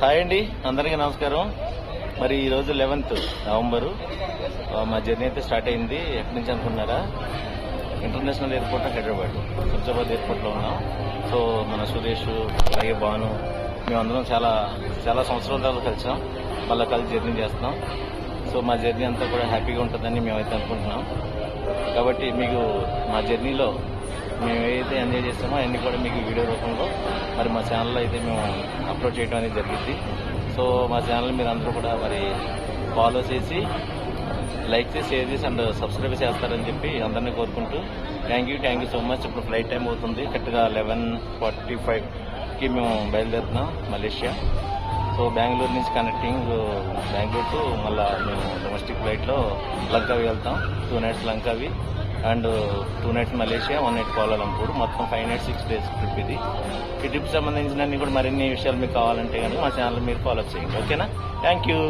Hi అండి, అందరికీ నమస్కారం. మరి ఈరోజు 11th నవంబరు మా జర్నీ అయితే స్టార్ట్ అయింది. ఎక్కడి నుంచి అనుకున్నారా? ఇంటర్నేషనల్ ఎయిర్పోర్ట్ హైదరాబాద్, శంషాబాద్ ఎయిర్పోర్ట్లో ఉన్నాం. సో మన సురేష్, అలాగే భాను, మేమందరం చాలా చాలా సంవత్సరాల తర్వాత కలిసాం. మళ్ళీ కలిసి జర్నీ చేస్తున్నాం. సో మా జర్నీ అంతా కూడా హ్యాపీగా ఉంటుందని మేమైతే అనుకుంటున్నాం. కాబట్టి మీకు మా జర్నీలో మేము ఏదైతే ఎంజాయ్ చేస్తామో అవన్నీ కూడా మీకు వీడియో రూపంలో మరి మా ఛానల్లో అయితే మేము అప్లోడ్ చేయడం అనేది జరిగింది. సో మా ఛానల్ మీరు అందరూ కూడా మరి ఫాలో చేసి, లైక్ చేసి, షేర్ చేసి అండ్ సబ్స్క్రైబ్ చేస్తారని చెప్పి అందరినీ కోరుకుంటూ థ్యాంక్ యూ సో మచ్. ఇప్పుడు ఫ్లైట్ టైం అవుతుంది, కరెక్ట్గా 11:45కి మేము బయలుదేరుతున్నాం మలేషియా. సో బెంగళూరు నుంచి కనెక్టింగ్ బెంగళూరు టు మళ్ళీ మేము డొమెస్టిక్ ఫ్లైట్లో లంకావి వెళ్తాం. 2 nights లంకావి and 2 nights Malaysia, 1 night Kuala Lumpur. మొత్తం 5 nights 6 days ట్రిప్ ఇది. ఈ ట్రిప్ సంబంధించిన అన్ని కూడా మరిన్ని విషయాలు మీకు కావాలంటే కనుక మా ఛానల్ మీరు ఫాలో చేయండి. ఓకేనా? Thank you.